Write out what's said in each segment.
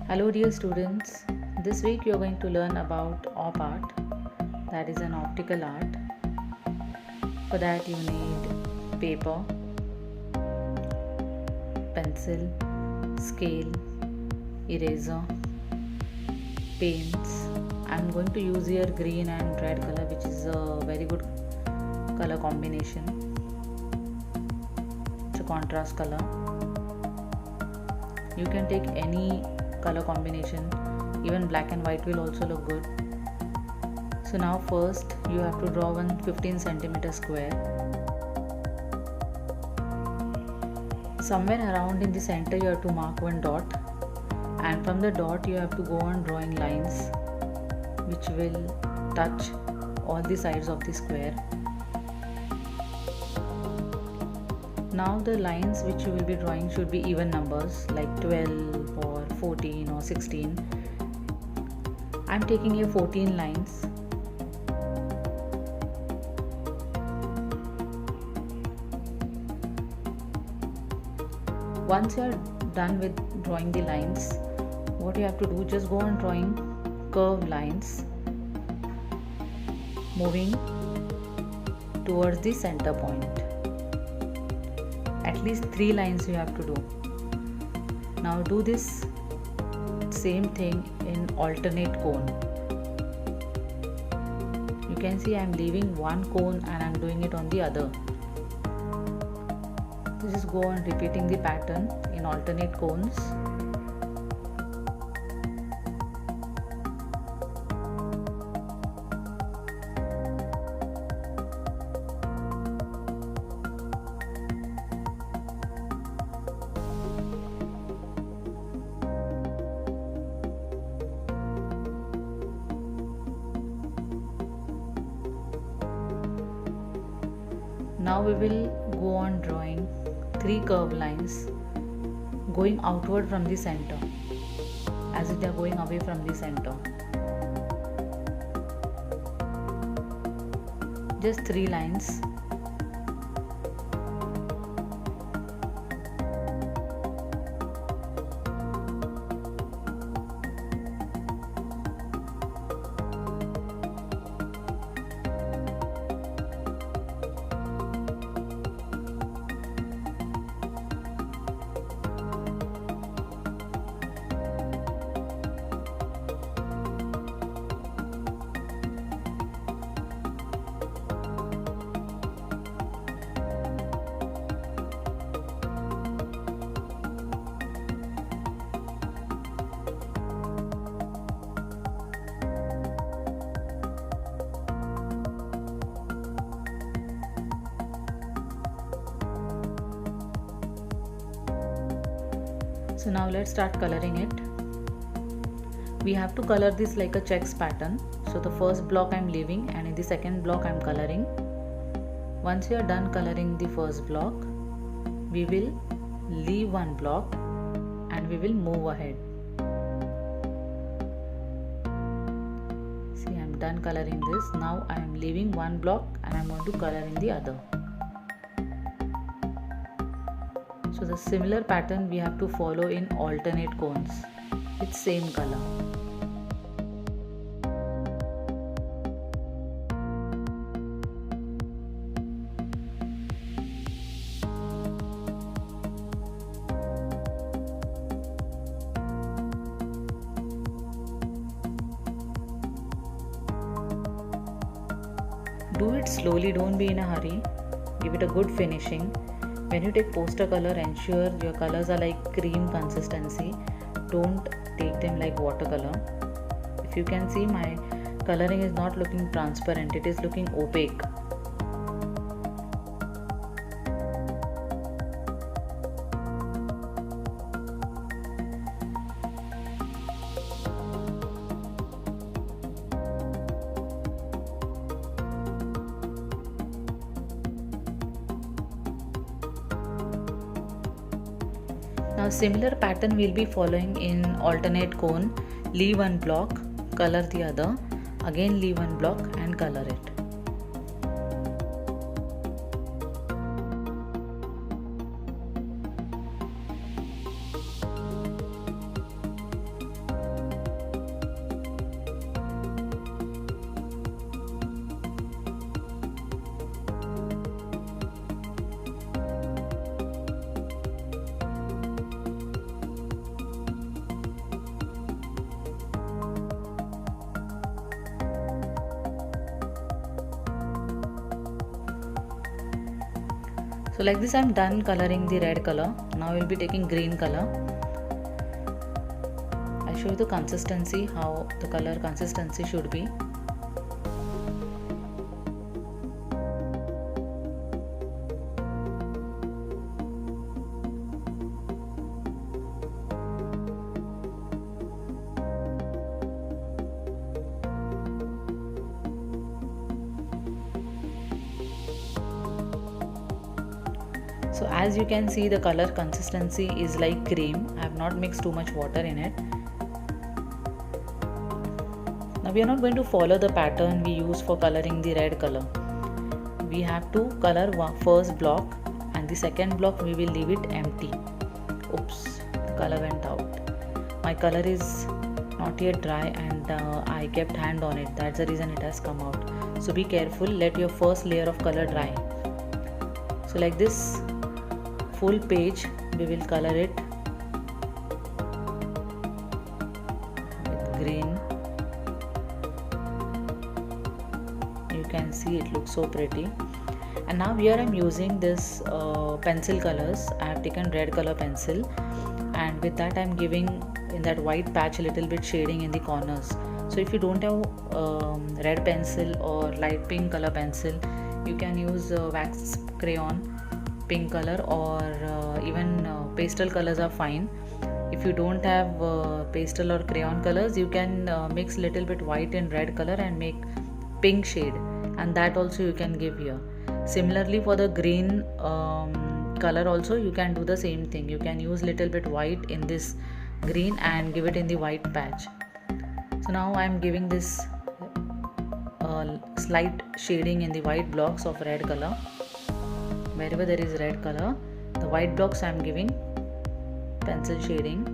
Hello dear students, this week you are going to learn about op art, that is an optical art. For that you need paper, pencil, scale, eraser, paints. I am going to use here green and red color, which is a very good color combination. It's a contrast color. You can take any color combination, even black and white will also look good. So now first you have to draw one 15 centimeter square. Somewhere around in the center you have to mark one dot, and from the dot you have to go on drawing lines which will touch all the sides of the square. Now the lines which you will be drawing should be even numbers like 12 or 14 or 16. I am taking here 14 lines. Once you are done with drawing the lines, what you have to do, just go on drawing curved lines moving towards the center point. At least 3 lines you have to do. Now do this same thing in alternate cone. You can see I am leaving one cone and I am doing it on the other. So just go on repeating the pattern in alternate cones. Now we will go on drawing 3 curved lines going outward from the center, as if they are going away from the center. Just 3 lines. So now let's start coloring it. We have to color this like a checks pattern. So the first block I am leaving, and in the second block I am coloring. Once you are done coloring the first block, we will leave one block and we will move ahead. See, I am done coloring this. Now I am leaving one block and I am going to color in the other. So the similar pattern we have to follow in alternate cones with same color. Do it slowly, don't be in a hurry. Give it a good finishing. When you take poster color, ensure your colors are like cream consistency. Don't take them like watercolor. If you can see, my coloring is not looking transparent, it is looking opaque. Now similar pattern we'll be following in alternate cone. Leave one block, color the other, again leave one block and color it. So like this I'm done coloring the red color. Now we'll be taking green color. I show you the consistency, how the color consistency should be. So as you can see, the color consistency is like cream. I have not mixed too much water in it. Now we are not going to follow the pattern we use for coloring the red color. We have to color first block, and the second block we will leave it empty. Oops, the color went out. My color is not yet dry, and I kept hand on it. That's the reason it has come out. So be careful, let your first layer of color dry. So like this, full page we will color it with green. You can see it looks so pretty. And now here I am using this pencil colors. I have taken red color pencil, and with that I am giving in that white patch a little bit shading in the corners. So if you don't have red pencil or light pink color pencil, you can use wax crayon, pink color, or even pastel colors are fine. If you don't have pastel or crayon colors, you can mix little bit white and red color and make pink shade, and that also you can give here. Similarly for the green color also you can do the same thing. You can use little bit white in this green and give it in the white patch. So now I am giving this slight shading in the white blocks of red color. Wherever there is red color, the white blocks I am giving pencil shading.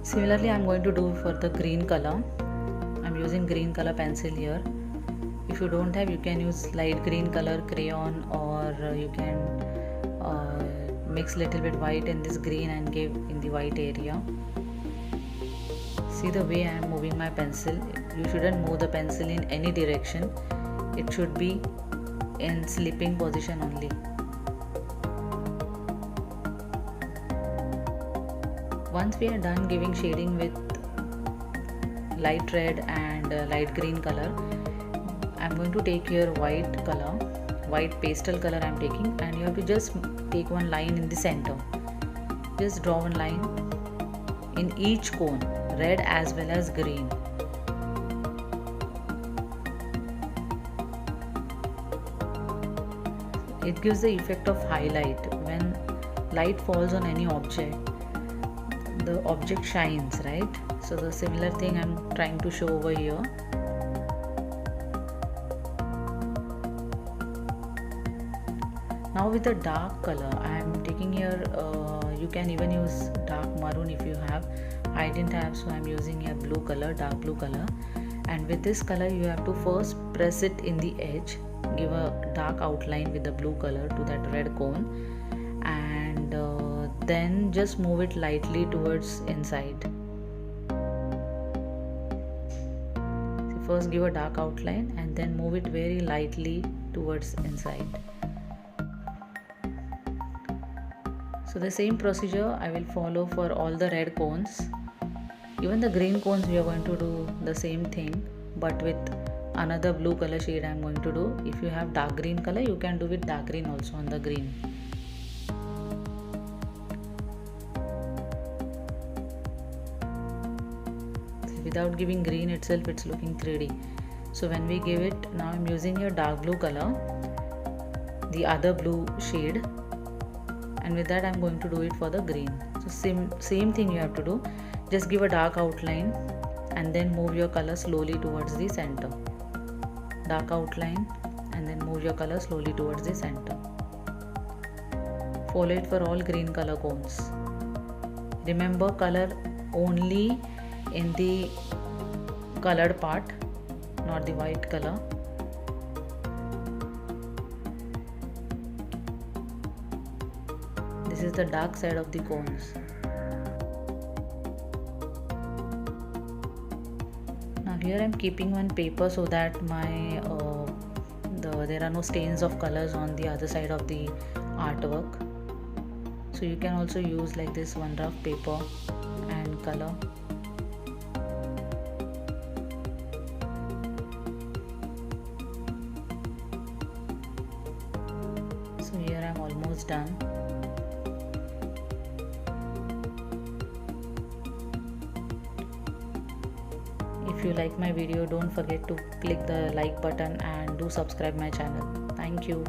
Similarly I am going to do for the green color. I am using green color pencil here. If you don't have, you can use light green color crayon, or you can mix little bit white in this green and give in the white area. See the way I am moving my pencil. You shouldn't move the pencil in any direction. It should be in sleeping position only. Once we are done giving shading with light red and light green color, I am going to take here white color, white pastel color I am taking, and you have to just take one line in the center. Just draw one line in each cone, red as well as green. It gives the effect of highlight. When light falls on any object, the object shines, right? So the similar thing I'm trying to show over here. Now with the dark color, I am taking here, you can even use dark maroon if you have. I didn't have, so I am using a blue color, dark blue color. And with this color you have to first press it in the edge, give a dark outline with the blue color to that red cone, and then just move it lightly towards inside. So first give a dark outline and then move it very lightly towards inside. So the same procedure I will follow for all the red cones. Even the green cones we are going to do the same thing, but with another blue color shade I am going to do. If you have dark green color, you can do with dark green also on the green. Without giving green itself, it's looking 3D. So when we give it, now I'm using a dark blue color, the other blue shade, and with that I'm going to do it for the green. So same thing you have to do. Just give a dark outline and then move your color slowly towards the center. Dark outline and then move your color slowly towards the center. Follow it for all green color cones. Remember, color only in the colored part, not the white color. This is the dark side of the cones. Here I am keeping one paper so that there are no stains of colors on the other side of the artwork. So you can also use like this one rough paper and color. So here I am almost done. If you like my video, don't forget to click the like button and do subscribe my channel. Thank you.